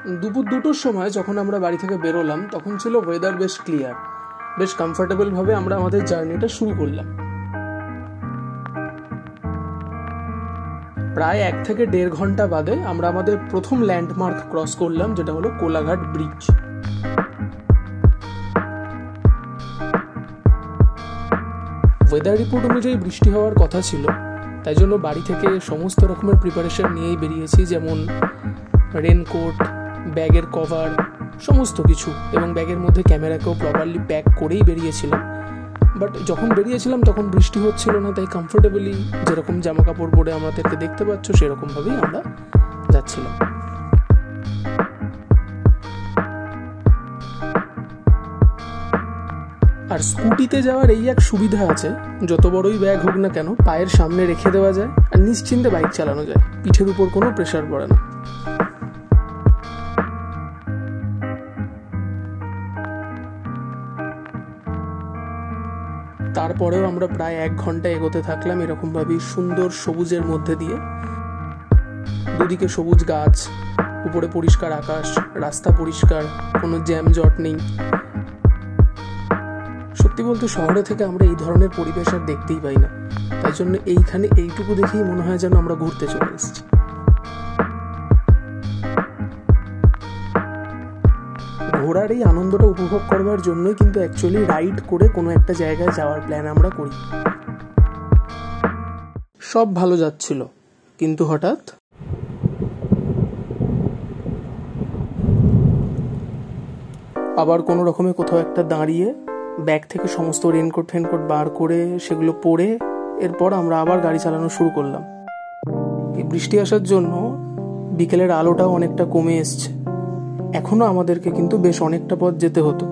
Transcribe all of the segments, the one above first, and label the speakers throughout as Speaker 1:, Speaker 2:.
Speaker 1: দুপুর 2টোর সময় যখন আমরা বাড়ি থেকে বেরোলাম তখন ছিল ওয়েদার বেশ ক্লিয়ার, বেশ কমফোর্টেবলভাবে আমরা আমাদের জার্নিটা শুরু করলাম। প্রায় 1 থেকে 1.5 ঘন্টা বাদে আমরা আমাদের প্রথম ল্যান্ডমার্ক ক্রস করলাম, যেটা হলো কোলাঘাট ব্রিজ। ওয়েদার রিপোর্ট অনুযায়ী বৃষ্টি হওয়ার কথা ছিল, তাই জন্য বাড়ি থেকে সমস্ত রকমের প্রিপারেশন নিয়েই বেরিয়েছি, যেমন রেনকোট, ব্যাগের কভার, সমস্ত কিছু, এবং ব্যাগের মধ্যে ক্যামেরাকেও প্রপারলি প্যাক করেই বেরিয়েছিলাম। বাট যখন বেরিয়েছিলাম তখন বৃষ্টি হচ্ছিল না, তাই কমফোর্টেবলি যেরকম জামা কাপড় পরে আমাদেরকে দেখতে পাচ্ছ সেরকমভাবেই আমরা যাচ্ছিলাম। আর স্কুটিতে যাওয়ার এই এক সুবিধা আছে, যত বড়ই ব্যাগ হোক না কেন পায়ের সামনে রেখে দেওয়া যায় আর নিশ্চিন্তে বাইক চালানো যায়, পিঠের উপর কোনো প্রেশার পড়ে না। তারপরেও আমরা প্রায় 1 ঘন্টা এগোতে থাকলাম এরকমভাবেই সুন্দর সবুজের মধ্যে দিয়ে। দুদিকে সবুজ গাছ, উপরে পরিষ্কার আকাশ, রাস্তা পরিষ্কার, কোনো জ্যাম জট নেই। সত্যি বলতে শহরে থেকে আমরা এই ধরনের পরিবেশ আর দেখতেই পাই না, তাই জন্য এইখানে এইটুকু দেখেই মনে হয় যেন আমরা ঘুরতে চলে এসেছি। ঘোরার এই আনন্দটা উপভোগ করবার জন্যই কিন্তু অ্যাকচুয়ালি রাইড করে কোনো একটা জায়গায় যাওয়ার প্ল্যান আমরা করি। সব ভালো যাচ্ছিল, কিন্তু হঠাৎ আবার কোনো রকমে কোথাও একটা দাঁড়িয়ে ব্যাগ থেকে সমস্ত রেনকোট বার করে সেগুলো পরে এরপর আমরা আবার গাড়ি চালানো শুরু করলাম। এই বৃষ্টি আসার জন্য বিকেলের আলোটাও অনেকটা কমে এসছে, এখনো আমাদেরকে কিন্তু বেশ অনেকটা পথ যেতে হতো।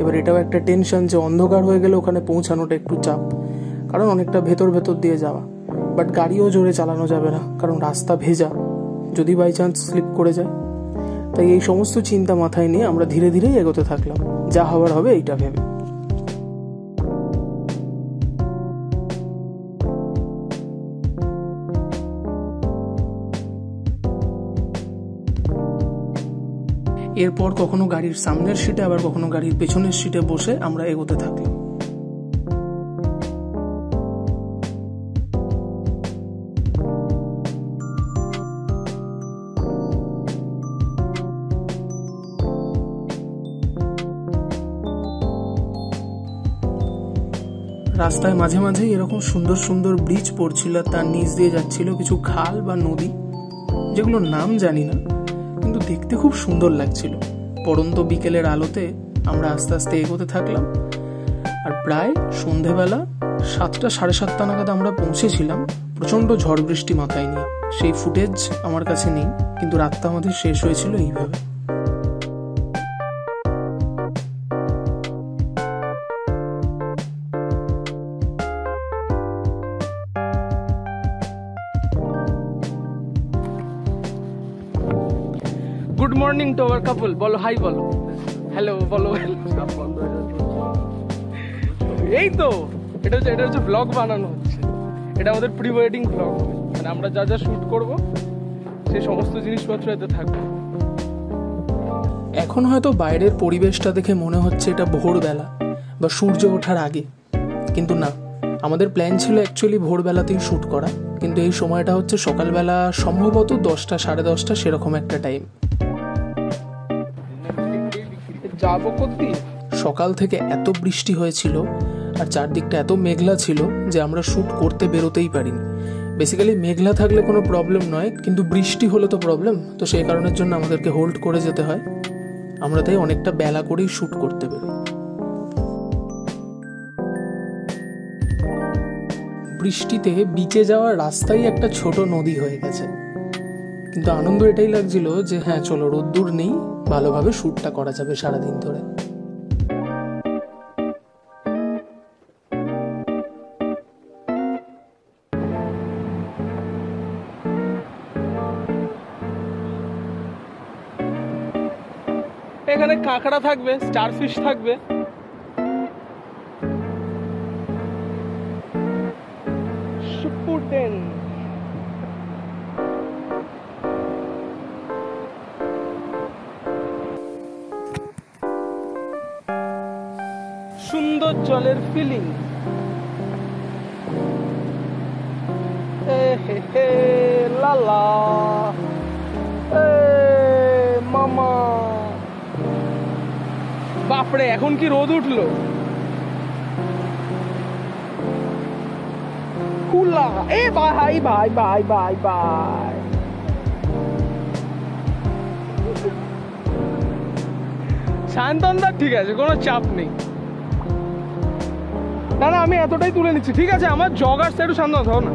Speaker 1: এবার এটাও একটা টেনশন যে অন্ধকার হয়ে গেলে ওখানে পৌঁছানোটা একটু চাপ, কারণ অনেকটা ভেতর দিয়ে যাওয়া। বাট গাড়িও জোরে চালানো যাবে না, কারণ রাস্তা ভেজা, যদি বাই চান্স স্লিপ করে যায়। তাই এই সমস্ত চিন্তা মাথায় নিয়ে আমরা ধীরে ধীরেই এগোতে থাকলাম, যা হবার হবে এইটা ভেবে। এরপর কখনো গাড়ির সামনের সিটে আবার কখনো গাড়ির পেছনের সিটে বসে আমরা এগোতে থাকলাম। রাস্তায় মাঝে মাঝে এরকম সুন্দর সুন্দর ব্রিজ পড়ছিল, তার নিচ দিয়ে যাচ্ছিল কিছু খাল বা নদী, যেগুলোর নাম জানি না, কিন্তু দেখতে খুব সুন্দর লাগছিল। পড়ন্ত বিকেলের আলোতে আমরা আস্তে আস্তে এগোতে থাকলাম, আর প্রায় সন্ধেবেলা 7টা সাড়ে 7টা নাগাদ আমরা পৌঁছেছিলাম, প্রচন্ড ঝড় বৃষ্টি মাথায় নিয়ে। সেই ফুটেজ আমার কাছে নেই, কিন্তু রাতটা আমাদের শেষ হয়েছিল এইভাবে। গুড মর্নিং টু আওয়ার কাপল, বলো হাই, বলো হ্যালো, বলো এই তো এটা হচ্ছে ব্লগ বানানো হচ্ছে, এটা আমাদের প্রি ওয়েডিং ব্লগ, মানে আমরা যা যা শুট করব সেই সমস্ত জিনিসপত্র এতে থাকবে। এখন হয়তো বাইরের পরিবেশটা দেখে মনে হচ্ছে এটা ভোরবেলা বা সূর্য ওঠার আগে, কিন্তু না, আমাদের প্ল্যান ছিল অ্যাকচুয়ালি ভোরবেলাতেই শুট করা, কিন্তু এই সময়টা হচ্ছে সকালবেলা, সম্ভবত 10টা সাড়ে 10টা সেরকম একটা টাইম। সকাল থেকে এত বৃষ্টি হয়েছিল আর চারদিকটা এত মেঘলা ছিল যে আমরা শুট করতে বেরোতেই পারিনি। বেসিক্যালি মেঘলা থাকলে কোনো প্রবলেম নয়, কিন্তু বৃষ্টি হলে তো প্রবলেম, তো সেই কারণের জন্য আমাদেরকে হোল্ড করে যেতে হয়। আমরা তাই অনেকটা বেলা করেই শুট করতে বেরোই। বৃষ্টিতে বিচে যাওয়ার রাস্তাই একটা ছোট নদী হয়ে গেছে, কিন্তু আনন্দ এটাই লাগছিল যে হ্যাঁ চলো, রোদ্দুর নেই, ভালোভাবে শ্যুটটা করা যাবে সারাদিন ধরে। এখানে কাঁকড়া থাকবে, স্টারফিশ থাকবে, জলের ফিলিং। লালা মামা, বাপরে এখন কি রোদ উঠলো। কুলা ভাই ভাই ভাই ভাই ভাই, শান্তনদার ঠিক আছে, কোনো চাপ নেই। না না আমি এতটাই তুলে নিচ্ছি, ঠিক আছে। আমার জগার্স একটু শান্ত হও না।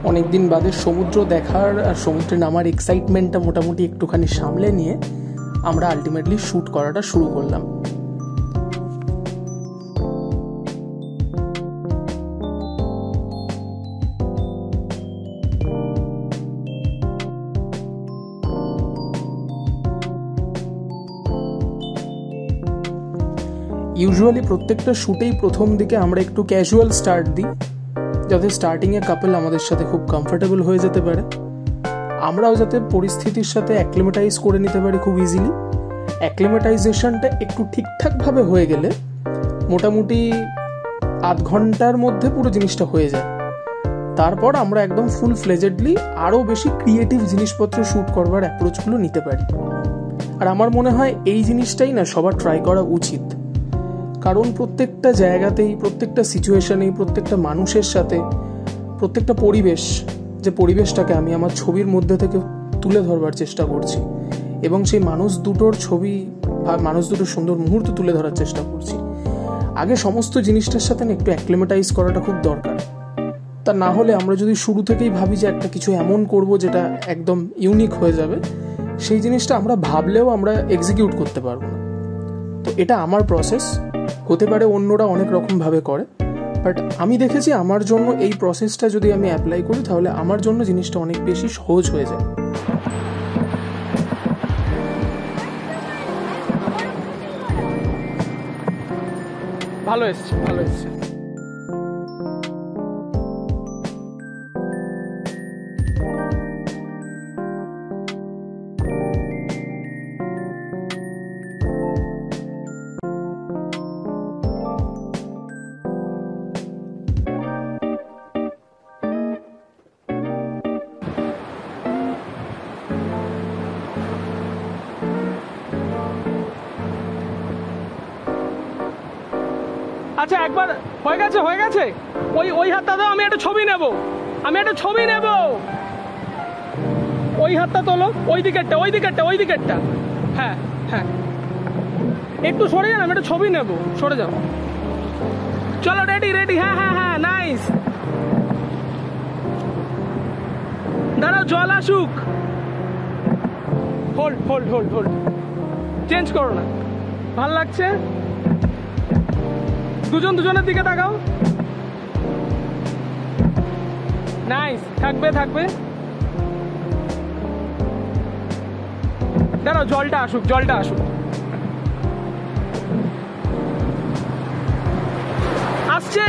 Speaker 1: অনেকদিন বাদে সমুদ্র দেখার আর সমুদ্রে নামার এক্সাইটমেন্টটা মোটামুটি একটুখানি সামলে নিয়ে আমরা আলটিমেটলি শ্যুট করাটা শুরু করলাম। ইউজুয়ালি প্রত্যেকটা শ্যুটেই প্রথম দিকে আমরা একটু ক্যাজুয়াল স্টার্ট দিই, যাতে স্টার্টিংয়ে কাপল আমাদের সাথে খুব কমফোর্টেবল হয়ে যেতে পারে, আমরাও যাতে পরিস্থিতির সাথে অ্যাক্লিমেটাইজ করে নিতে পারি খুব ইজিলি। অ্যাক্লিমেটাইজেশনটা একটু ঠিকঠাকভাবে হয়ে গেলে মোটামুটি আধ ঘন্টার মধ্যে পুরো জিনিসটা হয়ে যায়। তারপর আমরা একদম ফুল ফ্লেজেডলি আরও বেশি ক্রিয়েটিভ জিনিসপত্র শ্যুট করবার অ্যাপ্রোচগুলো নিতে পারি। আর আমার মনে হয় এই জিনিসটাই না সবার ট্রাই করা উচিত, কারণ প্রত্যেকটা জায়গাতেই, প্রত্যেকটা সিচুয়েশনেই, প্রত্যেকটা মানুষের সাথে, প্রত্যেকটা পরিবেশ, যে পরিবেশটাকে আমি আমার ছবির মধ্যে থেকে তুলে ধরবার চেষ্টা করছি এবং সেই মানুষ দুটোর ছবি বা মানুষ দুটোর সুন্দর মুহূর্ত তুলে ধরার চেষ্টা করছি, আগে সমস্ত জিনিসটার সাথে একটু অ্যাক্লিমেটাইজ করাটা খুব দরকার। তা না হলে আমরা যদি শুরু থেকেই ভাবি যে একটা কিছু এমন করব যেটা একদম ইউনিক হয়ে যাবে, সেই জিনিসটা আমরা ভাবলেও আমরা এক্সিকিউট করতে পারবো না। তো এটা আমার প্রসেস, হতে পারে অন্যরা অনেক রকমভাবে করে, বাট আমি দেখেছি আমার জন্য এই প্রসেসটা যদি আমি অ্যাপ্লাই করি তাহলে আমার জন্য জিনিসটা অনেক বেশি সহজ হয়ে যায়। ভালো এসছে, ভালো এসছে। আচ্ছা একবার হয়ে গেছে, হয়ে গেছে। ওই হাতটা দাও, আমি একটা ছবি নেব, আমি একটা ছবি নেব। ওই হাতটা তোলো, ওই দিকেরটা, ওই দিকেরটা, ওই দিকেরটা। হ্যাঁ হ্যাঁ, একটু সরে যান, আমি একটা ছবি নেব, সরে যাও। চলো রেডি রেডি, হ্যাঁ হ্যাঁ হ্যাঁ, নাইস। দাঁড়াও জল আসুক, hold hold hold hold, change করো না। ভাল লাগছে, দুজন দুজনের দিকে তাকাও। নাইস, থাকবে থাকবে। দাঁড়াও জলটা আসুক, জলটা আসুক। আসছে।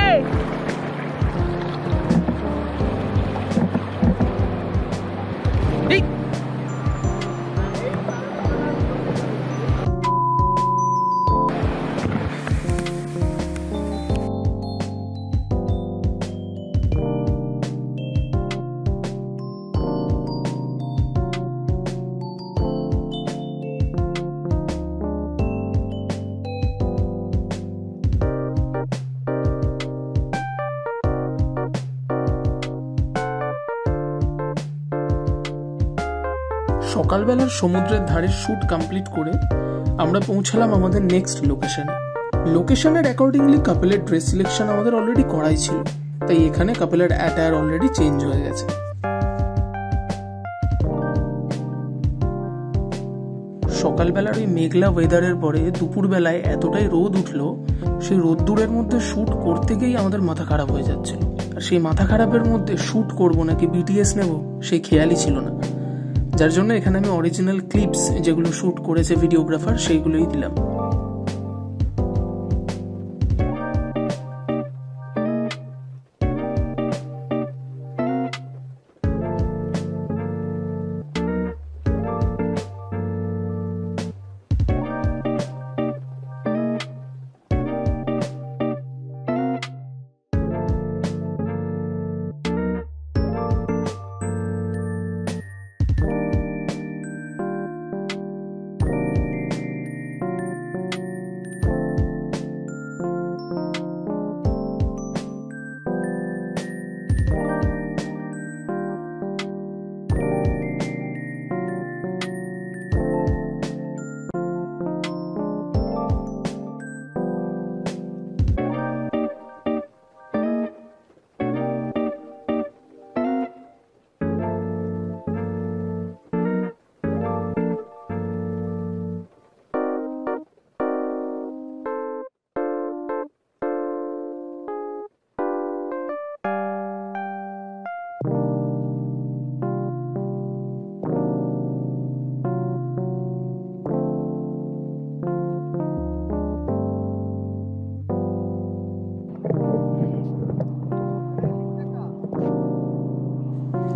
Speaker 1: সকালবেলার সমুদ্রের ধারের শ্যুট কমপ্লিট করে আমরা পৌঁছালাম আমাদের নেক্সট লোকেশনে। লোকেশনের অ্যাকর্ডিংলি কাপেলের ড্রেস সিলেকশন আমাদের অলরেডি করাই ছিল, তাই এখানে কাপেলের অ্যাটায়ার অলরেডি চেঞ্জ হয়ে গেছে। সকালবেলার ওই মেঘলা ওয়েদারের পরে দুপুরবেলায় এতটাই রোদ উঠলো, সেই রোদ্দুরের মধ্যে শ্যুট করতে গিয়েই আমাদের মাথা খারাপ হয়ে যাচ্ছিল। আর সেই মাথা খারাপের মধ্যে শ্যুট করবো নাকি বিটিএস নেব সেই খেয়ালই ছিল না, যার জন্য এখানে আমি অরিজিনাল ক্লিপস যেগুলো শ্যুট করেছে ভিডিওগ্রাফার সেইগুলোই দিলাম।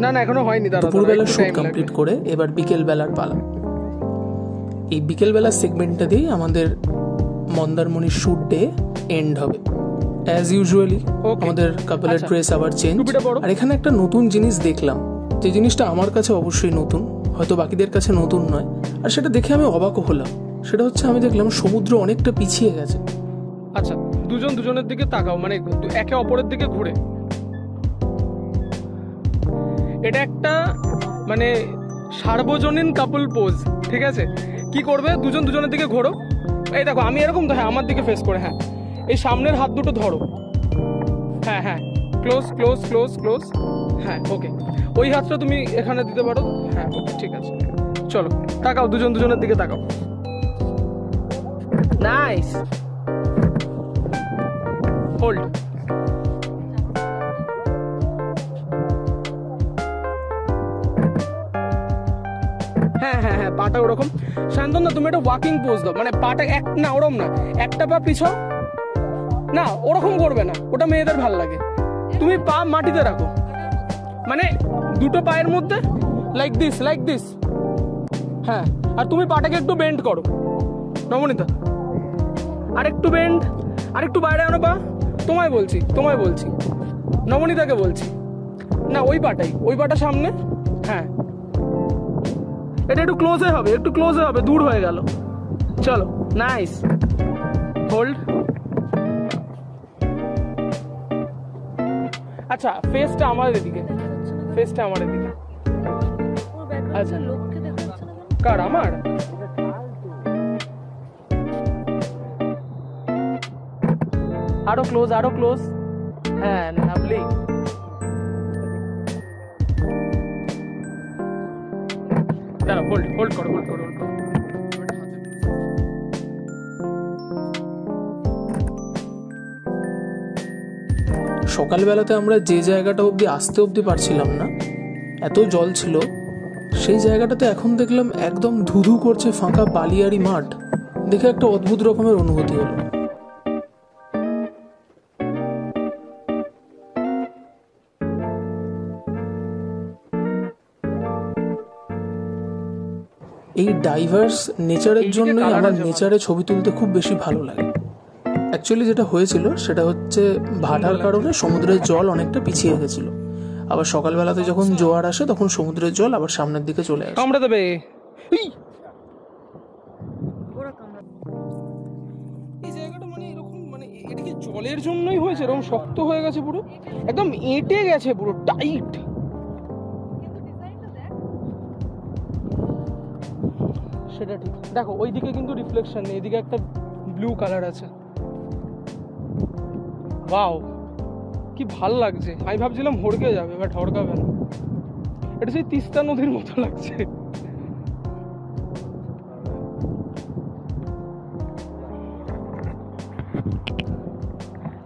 Speaker 2: না না এখনো হয়নি,
Speaker 1: দুপুরবেলার শুট কমপ্লিট করে এবার বিকেল বেলার পালা। এই বিকেল বেলার সেগমেন্টটা দিয়ে আমাদের মন্দারমণির শুট ডে এন্ড হবে। অ্যাজ ইউজুয়ালি আমাদের কাপলের ড্রেস আবার চেঞ্জ। আর এখানে একটা নতুন জিনিস দেখলাম, যে জিনিসটা আমার কাছে অবশ্যই নতুন, হয়তো বাকিদের কাছে নতুন নয়, আর সেটা দেখে আমি অবাকও হলাম। সেটা হচ্ছে আমি দেখলাম সমুদ্র অনেকটা পিছিয়ে গেছে।
Speaker 2: আচ্ছা, দুজন দুজনের দিকে তাকাও, মানে একে অপরের দিকে ঘুরে। এটা একটা মানে সার্বজনীন কাপল পোজ, ঠিক আছে? কি করবে, দুজন দুজনের দিকে ঘোরো। এই দেখো আমি এরকম তো, হ্যাঁ আমার দিকে ফেস করে, হ্যাঁ এই সামনের হাত দুটো ধরো, হ্যাঁ হ্যাঁ ক্লোজ ক্লোজ ক্লোজ ক্লোজ, হ্যাঁ ওকে। ওই হাতটা তুমি এখানে দিতে পারো, হ্যাঁ ওকে ঠিক আছে। চলো তাকাও, দুজন দুজনের দিকে তাকাও। Nice, hold. হ্যাঁ হ্যাঁ হ্যাঁ, পাটা ওরকম। শান্তনদা তুমি একটা ওয়াকিং পোজ দাও, মানে পাটা এক না ওরম না, একটা পা পিছাও না, ওরকম করবে না, ওটা মেয়েদের ভাল লাগে। তুমি পা মাটিতে রাখো, মানে দুটো পায়ের মধ্যে লাইক দিস লাইক দিস, হ্যাঁ। আর তুমি পাটাকে একটু বেন্ড করো নবনীতা, আরেকটু বেন্ড, আরেকটু বাইরে আনো পা। তোমায় বলছি তোমায় বলছি, নবনীতাকে বলছি না। ওই পাটাই, ওই পাটা সামনে, হ্যাঁ এটা একটু ক্লোজে হবে, একটু ক্লোজে হবে, দূর হয়ে গেল। চলো নাইস, হোল্ড। আচ্ছা ফেসটা আমার এদিকে, ফেসটা আমার এদিকে। আচ্ছা কার, আমার? আরো ক্লোজ, আরো ক্লোজ, হ্যাঁ লাভলি। দাঁড়াও, হোল্ড হোল্ড করো, হোল্ড করো, হোল্ড করো।
Speaker 1: সকালবেলাতে আমরা যে জায়গাটা অবধি আসতে অবধি পারছিলাম না, এত জল ছিল, সেই জায়গাটাতে এখন দেখলাম একদম ধুধু করছে ফাঁকা বালিয়াড়ি মাঠ। দেখে একটা অদ্ভুত রকমের অনুভূতি হলো। এই ডাইভার্স নেচারের জন্য আমার নেচারে ছবি তুলতে খুব বেশি ভালো লাগে। অ্যাকচুয়ালি যেটা হয়েছিল সেটা হচ্ছে ভাটার কারণে সমুদ্রের জল অনেকটা পিছিয়ে গেছিল। আবার সকালবেলাতে যখন জোয়ার আসে তখন সমুদ্রের জল আবার সামনের দিকে চলে আসে।
Speaker 2: কামড়ে দেবে। এই জায়গাটা মানে এরকম, মানে এটা কি জলের জন্যই হয়েছে এরকম শক্ত হয়ে গেছে, পুরো একদম এঁটে গেছে, পুরো টাইট। সেটা ঠিক, দেখো ওইদিকে কিন্তু রিফ্লেকশন নেই, এদিকে একটা ব্লু কালার আছে। ওয়াও কি ভাল লাগছে, আমি ভাবছিলাম হড়কে যাবে, বাট হড়কাবে না। এটা সেই তিস্তা নদীর মতো লাগছে।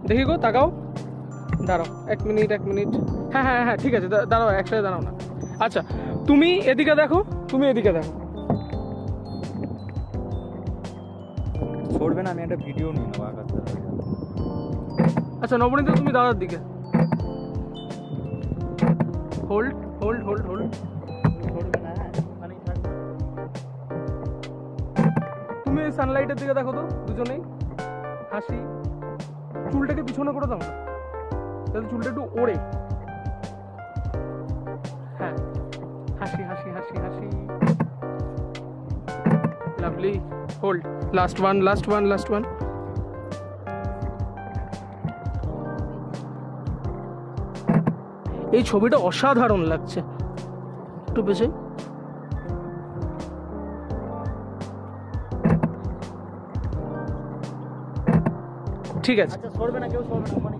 Speaker 2: দেখি গো, তাকাও, দাঁড়াও এক মিনিট, এক মিনিট, হ্যাঁ হ্যাঁ হ্যাঁ ঠিক আছে, দাঁড়াও একসাথে দাঁড়াও না। আচ্ছা তুমি এদিকে দেখো, তুমি এদিকে দেখো।
Speaker 3: ছড়বে না, আমি একটা ভিডিও নিয়ে নেবো আকাশটা।
Speaker 2: আচ্ছা নবনীতা তুমি দাদার দিকে, হোল্ড হোল্ড হোল্ড হোল্ড। তুমি সানলাইটের দিকে দেখো তো দুজনেই, হাসি। চুলটাকে পিছনে করে দাও না, তাহলে চুলটা একটু ওড়ে। হ্যাঁ হাসি হাসি হাসি হাসি, lovely, hold. Last one, last one, last one. এই ছবিটা অসাধারণ লাগছে, একটু বেশি। ঠিক আছে,
Speaker 3: সরবে না, কেউ সরবে না।